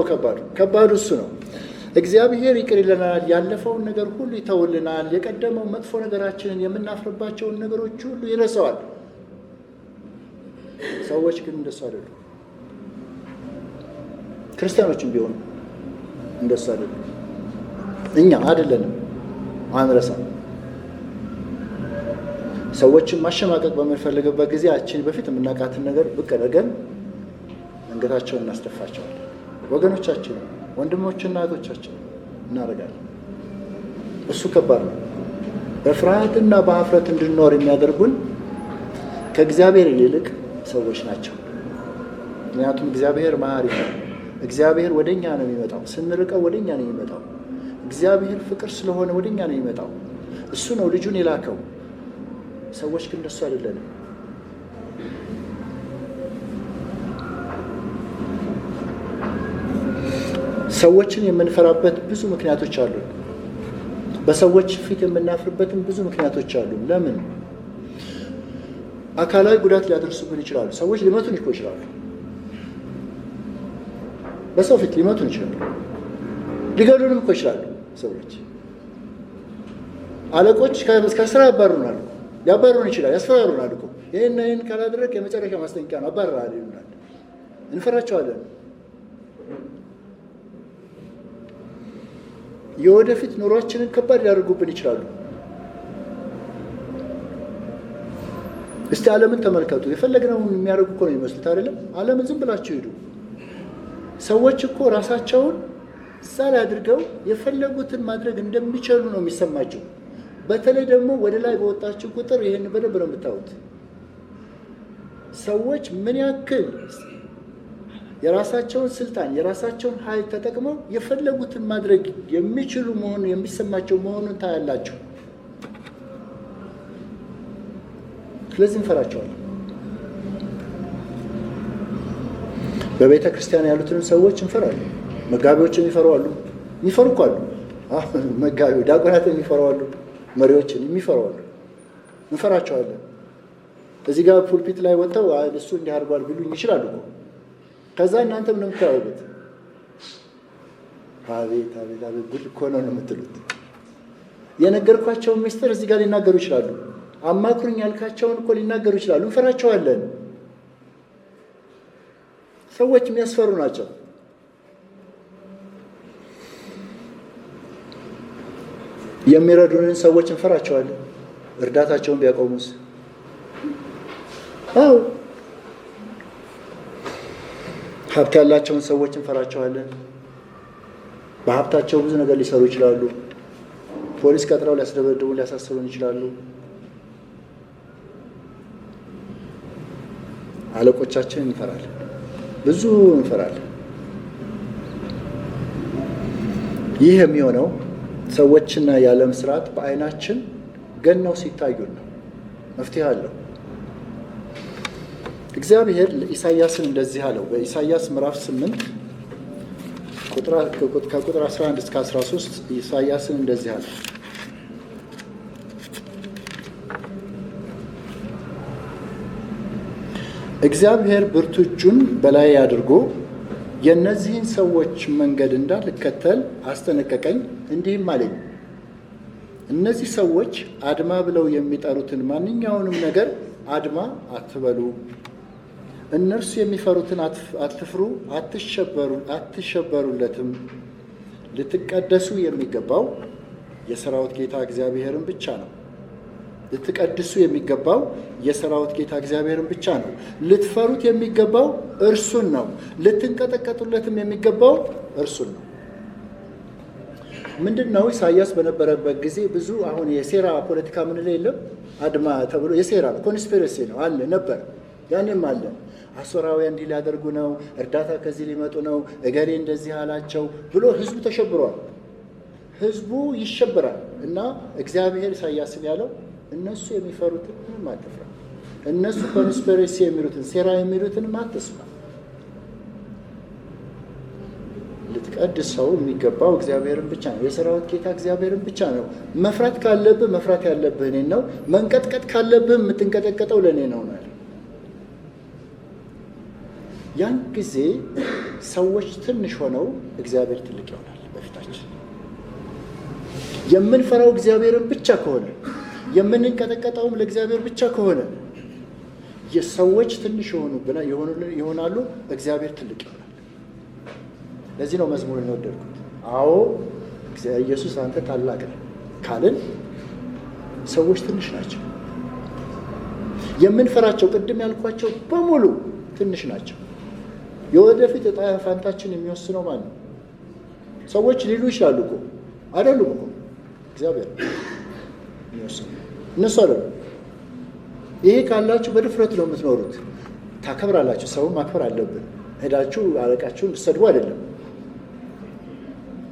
ከባዱ። ከባዱ እሱ ነው። እግዚአብሔር ይቅር ይለናል። ያለፈውን ነገር ሁሉ ይተውልናል። የቀደመው መጥፎ ነገራችንን የምናፍርባቸውን ነገሮች ሁሉ ይረሳዋል። ሰዎች ግን እንደሱ አይደሉም። ክርስቲያኖችም ቢሆኑ እንደሱ አይደሉም። እኛ አይደለንም፣ አንረሳም። ሰዎችን ማሸማቀቅ በምንፈልግበት ጊዜ ያችን በፊት የምናውቃትን ነገር ብቅ አድርገን አንገታቸውን እናስደፋቸዋለን። ወገኖቻችን፣ ወንድሞችና እህቶቻችን እናደርጋለን። እሱ ከባድ ነው። በፍርሃትና በሀፍረት እንድንኖር የሚያደርጉን ከእግዚአብሔር ይልቅ ሰዎች ናቸው። ምክንያቱም እግዚአብሔር መሐሪ ነው። እግዚአብሔር ወደኛ ነው የሚመጣው። ስንርቀው ወደኛ ነው የሚመጣው። እግዚአብሔር ፍቅር ስለሆነ ወደኛ ነው የሚመጣው። እሱ ነው ልጁን የላከው። ሰዎች ግን እንደሱ አይደለንም። ሰዎችን የምንፈራበት ብዙ ምክንያቶች አሉ። በሰዎች ፊት የምናፍርበትም ብዙ ምክንያቶች አሉ። ለምን? አካላዊ ጉዳት ሊያደርሱብን ይችላሉ። ሰዎች ሊመቱን ይችላሉ። በሰው ፊት ሊመቱን ይችላሉ። ሊገሉንም እኮ ይችላሉ ሰዎች። አለቆች ከስራ ያባሩናል፣ ሊያባሩን ይችላል፣ ያስፈራሩናል እኮ። ይህን ካላደረግ የመጨረሻ ማስጠንቀቂያ ነው፣ አባርራል ይሉናል። እንፈራቸዋለን። የወደፊት ኑሯችንን ከባድ ሊያደርጉብን ይችላሉ። እስቲ ዓለምን ተመልከቱ። የፈለግነውን የሚያደርጉ እኮ ነው የሚመስሉት አይደለም? ዓለምን ዝም ብላችሁ ሂዱ። ሰዎች እኮ ራሳቸውን እዛ ላይ አድርገው የፈለጉትን ማድረግ እንደሚችሉ ነው የሚሰማቸው። በተለይ ደግሞ ወደ ላይ በወጣችሁ ቁጥር ይህን በደንብ ነው የምታዩት። ሰዎች ምን ያክል የራሳቸውን ስልጣን የራሳቸውን ኃይል ተጠቅመው የፈለጉትን ማድረግ የሚችሉ መሆኑን የሚሰማቸው መሆኑን ታያላችሁ። ስለዚህ እንፈራቸዋለን። በቤተ ክርስቲያን ያሉትን ሰዎች እንፈራለን። መጋቢዎችን የሚፈሩ አሉ፣ የሚፈሩ እኮ አሉ። መጋቢ ዲያቆናትን የሚፈሩ አሉ፣ መሪዎችን የሚፈሩ አሉ። እንፈራቸዋለን። እዚህ ጋር ፑልፒት ላይ ወጥተው እሱ እንዲህ አድርጓል ቢሉኝ ይችላሉ እኮ። ከዛ እናንተ ምን የምታዩበት? አቤት አቤት አቤት ጉድ እኮ ነው የምትሉት። የነገርኳቸውን ምስጢር እዚህ ጋር ሊናገሩ ይችላሉ። አማክሩኝ ያልካቸውን እኮ ሊናገሩ ይችላሉ። እንፈራቸዋለን። ሰዎች የሚያስፈሩ ናቸው። የሚረዱንን ሰዎች እንፈራቸዋለን። እርዳታቸውን ቢያቆሙስ? አዎ። ሀብት ያላቸውን ሰዎች እንፈራቸዋለን። በሀብታቸው ብዙ ነገር ሊሰሩ ይችላሉ። ፖሊስ ቀጥረው ሊያስደበድቡን፣ ሊያሳስሩን ይችላሉ። አለቆቻችን እንፈራለን፣ ብዙ እንፈራለን። ይህ የሚሆነው ሰዎችና የዓለም ስርዓት በዓይናችን ገነው ሲታዩን ነው። መፍትሄ አለው። እግዚአብሔር ኢሳይያስን እንደዚህ አለው። በኢሳይያስ ምዕራፍ 8 ከቁጥር 11 እስከ 13 ኢሳይያስን እንደዚህ አለው። እግዚአብሔር ብርቱ እጁን በላይ አድርጎ የእነዚህን ሰዎች መንገድ እንዳልከተል አስጠነቀቀኝ፣ እንዲህም አለኝ፣ እነዚህ ሰዎች አድማ ብለው የሚጠሩትን ማንኛውንም ነገር አድማ አትበሉ። እነርሱ የሚፈሩትን አትፍሩ፣ አትሸበሩለትም። ልትቀደሱ የሚገባው የሰራዊት ጌታ እግዚአብሔርን ብቻ ነው። ልትቀድሱ የሚገባው የሰራዊት ጌታ እግዚአብሔርን ብቻ ነው። ልትፈሩት የሚገባው እርሱን ነው። ልትንቀጠቀጡለትም የሚገባው እርሱን ነው። ምንድን ነው? ኢሳይያስ በነበረበት ጊዜ ብዙ አሁን የሴራ ፖለቲካ ምንለው የለም። አድማ ተብሎ የሴራ ኮንስፒረሲ ነው አለ ነበር። ያኔም አለ። አሦራውያን እንዲህ ሊያደርጉ ነው፣ እርዳታ ከዚህ ሊመጡ ነው፣ እገሌ እንደዚህ አላቸው ብሎ ህዝቡ ተሸብሯል። ህዝቡ ይሸበራል። እና እግዚአብሔር ኢሳይያስን ያለው እነሱ የሚፈሩትን ምንም አትፍራ፣ እነሱ ኮንስፒረሲ የሚሉትን ሴራ የሚሉትን አትስማ። ልትቀድሰው የሚገባው እግዚአብሔርን ብቻ ነው። የሰራዊት ጌታ እግዚአብሔርን ብቻ ነው። መፍራት ካለብህ መፍራት ያለብህ እኔን ነው። መንቀጥቀጥ ካለብህ የምትንቀጠቀጠው ለእኔ ነው ማለት። ያን ጊዜ ሰዎች ትንሽ ሆነው እግዚአብሔር ትልቅ ይሆናል በፊታችን። የምንፈራው እግዚአብሔርን ብቻ ከሆነ የምንንቀጠቀጠውም ለእግዚአብሔር ብቻ ከሆነ የሰዎች ትንሽ ይሆናሉ፣ እግዚአብሔር ትልቅ ይሆናል። ለዚህ ነው መዝሙርን የወደድኩት። አዎ ኢየሱስ አንተ ታላቅ ነህ ካልን ሰዎች ትንሽ ናቸው። የምንፈራቸው ቅድም ያልኳቸው በሙሉ ትንሽ ናቸው። የወደፊት ዕጣ ፈንታችን የሚወስነው ማን ነው? ሰዎች ሊሉ ይችላሉ እኮ አይደሉም እኮ እግዚአብሔር የሚወስነው እነሱ አይደሉም። ይሄ ካላችሁ በድፍረት ነው የምትኖሩት። ታከብራላችሁ። ሰውን ማክበር አለብን። ሄዳችሁ አለቃችሁን ልትሰድቡ አይደለም፣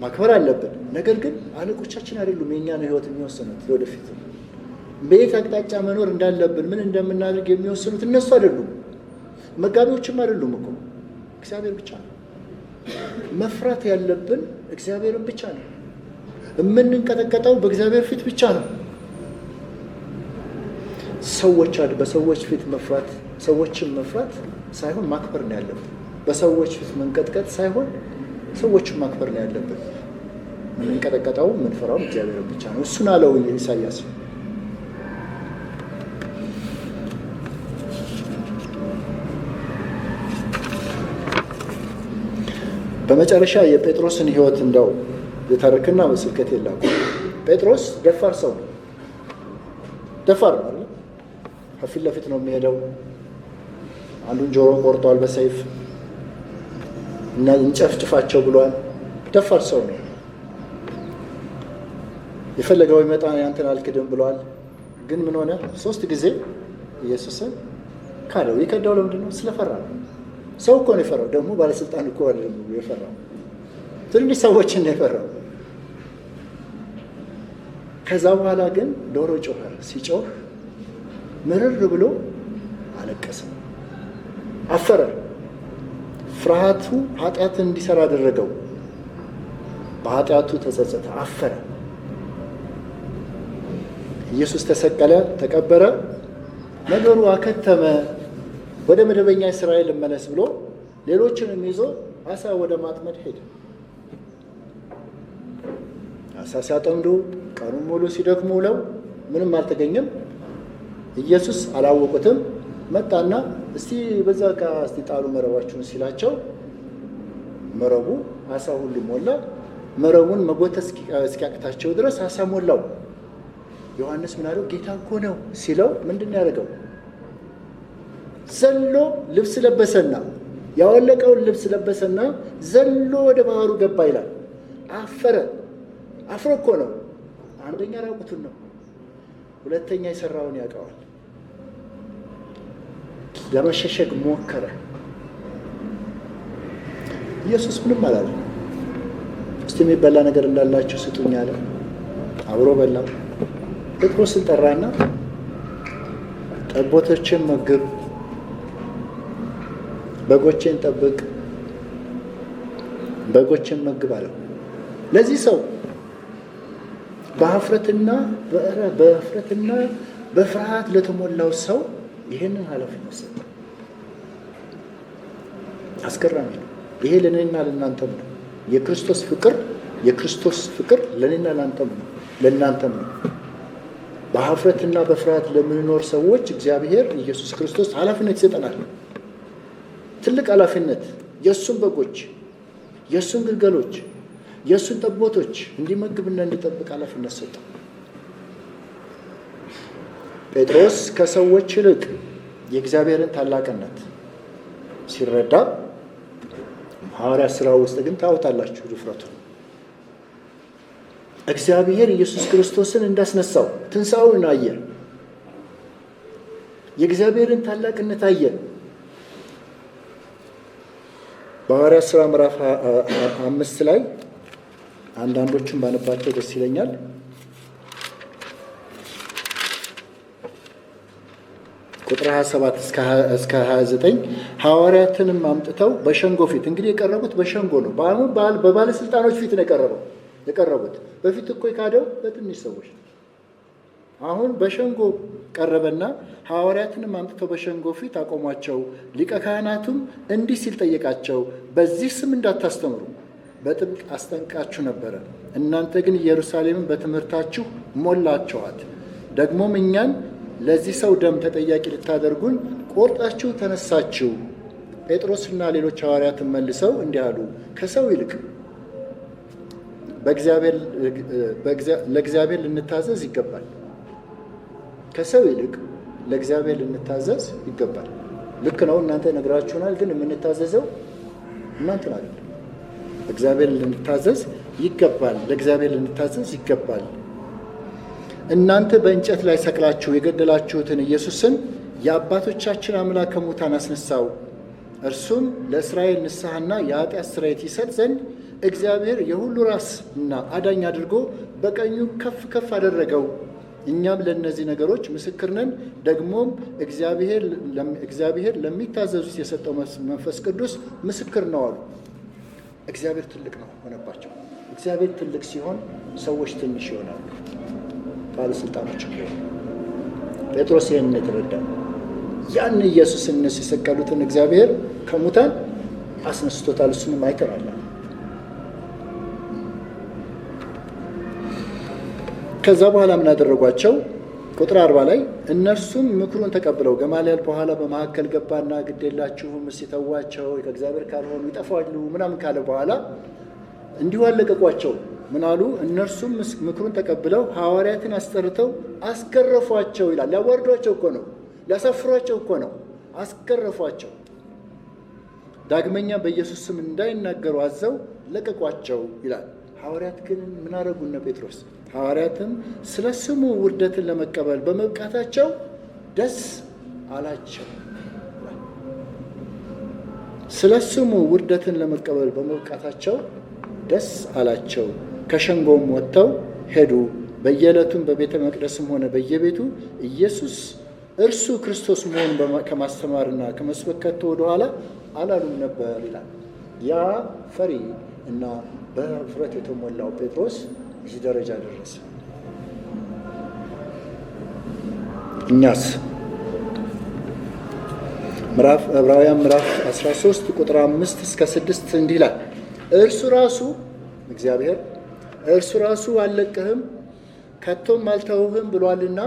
ማክበር አለብን። ነገር ግን አለቆቻችን አይደሉም የእኛን ሕይወት የሚወስኑት። ወደፊት በየት አቅጣጫ መኖር እንዳለብን ምን እንደምናደርግ የሚወስኑት እነሱ አይደሉም። መጋቢዎችም አይደሉም እኮ እግዚአብሔር ብቻ ነው። መፍራት ያለብን እግዚአብሔርን ብቻ ነው። የምንንቀጠቀጠው በእግዚአብሔር ፊት ብቻ ነው። በሰዎች ፊት መፍራት ሰዎችን መፍራት ሳይሆን ማክበር ነው ያለብን። በሰዎች ፊት መንቀጥቀጥ ሳይሆን ሰዎችን ማክበር ነው ያለብን። የምንቀጠቀጠው የምንፈራው እግዚአብሔር ብቻ ነው። እሱን አለው ኢሳይያስ። በመጨረሻ የጴጥሮስን ሕይወት እንደው የታሪክና ስብከት የለም። ጴጥሮስ ደፋር ሰው ነው። ደፋር ነው አይደል? ከፊት ለፊት ነው የሚሄደው። አንዱን ጆሮ ቆርጧል በሰይፍ እና እንጨፍጭፋቸው ብሏል። ደፋር ሰው ነው። የፈለገው ይመጣ ያንተን አልክድም ብሏል። ግን ምን ሆነ? 3 ጊዜ ኢየሱስን ካለው። የከዳው ለምንድን ነው? ስለፈራ ነው። ሰው እኮ ነው የፈራው። ደግሞ ባለስልጣን እኮ አይደለም የፈራው፣ ትንሽ ሰዎችን ነው የፈራው። ከዛ በኋላ ግን ዶሮ ጮኸ። ሲጮህ ምርር ብሎ አለቀሰ፣ አፈረ። ፍርሃቱ ኃጢአትን እንዲሰራ አደረገው። በኃጢአቱ ተጸጸተ፣ አፈረ። ኢየሱስ ተሰቀለ፣ ተቀበረ፣ ነገሩ አከተመ። ወደ መደበኛ እስራኤል ልመለስ ብሎ ሌሎችንም ይዞ አሳ ወደ ማጥመድ ሄደ። አሳ ሲያጠምዱ ቀኑን ሙሉ ሲደክሙ ውለው ምንም አልተገኘም። ኢየሱስ አላወቁትም። መጣና እስቲ በዛ ጋ እስቲ ጣሉ መረባችሁን ሲላቸው መረቡ አሳ ሁሉ ሞላ። መረቡን መጎተት እስኪያቅታቸው ድረስ አሳ ሞላው። ዮሐንስ ምን አለው? ጌታ እኮ ነው ሲለው ምንድን ያደርገው? ዘሎ ልብስ ለበሰና ያወለቀውን ልብስ ለበሰና ዘሎ ወደ ባህሩ ገባ ይላል። አፈረ። አፍሮ እኮ ነው። አንደኛ ራቁቱን ነው፣ ሁለተኛ የሰራውን ያውቀዋል። ለመሸሸግ ሞከረ። ኢየሱስ ምንም አላለ። እስቲ የሚበላ ነገር እንዳላችሁ ስጡኝ አለ። አብሮ በላ። ጴጥሮስን ጠራና ጠቦቶችን መግብ፣ በጎችን ጠብቅ፣ በጎችን መግብ አለው። ለዚህ ሰው በኀፍረትና በፍርሃት ለተሞላው ሰው ይሄንን ኃላፊነት ሰጠ። አስገራሚ ነው። ይሄ ለእኔና ለእናንተም ነው። የክርስቶስ ፍቅር ለእኔና ለእናንተም ነው። በኀፍረትና በፍርሃት ለምንኖር ሰዎች እግዚአብሔር ኢየሱስ ክርስቶስ ኃላፊነት ይሰጠናል። ትልቅ ኃላፊነት። የእሱን በጎች፣ የእሱን ግልገሎች፣ የእሱን ጠቦቶች እንዲመግብና እንዲጠብቅ ኃላፊነት ሰጠ። ጴጥሮስ ከሰዎች ይልቅ የእግዚአብሔርን ታላቅነት ሲረዳ ሐዋርያት ሥራ ውስጥ ግን ታውታላችሁ ድፍረቱ። እግዚአብሔር ኢየሱስ ክርስቶስን እንዳስነሳው ትንሣኤውን አየ። የእግዚአብሔርን ታላቅነት አየ። በሐዋርያት ሥራ ምዕራፍ 5 ላይ አንዳንዶቹን ባነባቸው ደስ ይለኛል። ቁጥር 27 እስከ 29 ሐዋርያትንም አምጥተው በሸንጎ ፊት፣ እንግዲህ የቀረቡት በሸንጎ ነው። በባለስልጣኖች ፊት ነው የቀረቡት። በፊት እኮ የካደው በትንሽ ሰዎች ነው። አሁን በሸንጎ ቀረበና ሐዋርያትንም አምጥተው በሸንጎ ፊት አቆሟቸው። ሊቀ ካህናቱም እንዲህ ሲል ጠየቃቸው፣ በዚህ ስም እንዳታስተምሩ በጥብቅ አስጠንቅቃችሁ ነበረ። እናንተ ግን ኢየሩሳሌምን በትምህርታችሁ ሞላችኋት። ደግሞም እኛን ለዚህ ሰው ደም ተጠያቂ ልታደርጉን ቆርጣችሁ ተነሳችሁ። ጴጥሮስና ሌሎች ሐዋርያትን መልሰው እንዲህ አሉ፣ ከሰው ይልቅ ለእግዚአብሔር ልንታዘዝ ይገባል። ከሰው ይልቅ ለእግዚአብሔር ልንታዘዝ ይገባል። ልክ ነው፣ እናንተ ነግራችሁናል። ግን የምንታዘዘው እናንተን አይደለም። እግዚአብሔር ልንታዘዝ ይገባል። ለእግዚአብሔር ልንታዘዝ ይገባል። እናንተ በእንጨት ላይ ሰቅላችሁ የገደላችሁትን ኢየሱስን የአባቶቻችን አምላክ ከሙታን አስነሳው። እርሱም ለእስራኤል ንስሐና የኃጢአት ስርየት ይሰጥ ዘንድ እግዚአብሔር የሁሉ ራስ እና አዳኝ አድርጎ በቀኙ ከፍ ከፍ አደረገው። እኛም ለእነዚህ ነገሮች ምስክር ነን። ደግሞም እግዚአብሔር ለሚታዘዙት የሰጠው መንፈስ ቅዱስ ምስክር ነው አሉ። እግዚአብሔር ትልቅ ነው ሆነባቸው። እግዚአብሔር ትልቅ ሲሆን ሰዎች ትንሽ ይሆናሉ፣ ባለስልጣኖች ይሆናሉ። ጴጥሮስ ይህንን የተረዳ ያን ኢየሱስን የሰቀሉትን እግዚአብሔር ከሙታን አስነስቶታል። እሱንም አይተናል። ከዛ በኋላ ምን አደረጓቸው? ቁጥር 40 ላይ እነርሱም ምክሩን ተቀብለው ገማልያል በኋላ በመካከል ገባና ግድ የላችሁም እስኪ ተዋቸው ከእግዚአብሔር ካልሆኑ ይጠፋሉ ምናምን ካለ በኋላ እንዲሁ አለቀቋቸው። ምን አሉ? እነርሱም ምክሩን ተቀብለው ሐዋርያትን አስጠርተው አስገረፏቸው ይላል። ሊያዋርዷቸው እኮ ነው፣ ሊያሳፍሯቸው እኮ ነው። አስገረፏቸው። ዳግመኛ በኢየሱስ ስም እንዳይናገሩ አዘው ለቀቋቸው ይላል። ሐዋርያት ግን ምን አደረጉ? እነ ጴጥሮስ ሐዋርያትም ስለ ስሙ ውርደትን ለመቀበል በመብቃታቸው ደስ አላቸው። ስለ ስሙ ውርደትን ለመቀበል በመብቃታቸው ደስ አላቸው። ከሸንጎም ወጥተው ሄዱ። በየዕለቱም በቤተ መቅደስም ሆነ በየቤቱ ኢየሱስ እርሱ ክርስቶስ መሆኑን ከማስተማርና ከመስበክ ከቶ ወደኋላ አላሉም ነበር ይላል። ያ ፈሪ እና በፍረት የተሞላው ጴጥሮስ እዚህ ደረጃ ደረሰ። እኛስ? ዕብራውያን ምዕራፍ 13 ቁጥር 5 እስከ 6 እንዲህ ይላል። እርሱ ራሱ እግዚአብሔር እርሱ ራሱ አልለቅህም ከቶም አልተውህም ብሏልና፣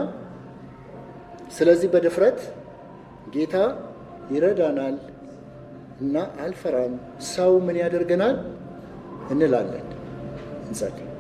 ስለዚህ በድፍረት ጌታ ይረዳናል እና አልፈራም፣ ሰው ምን ያደርገናል እንላለን። እንጸልይ።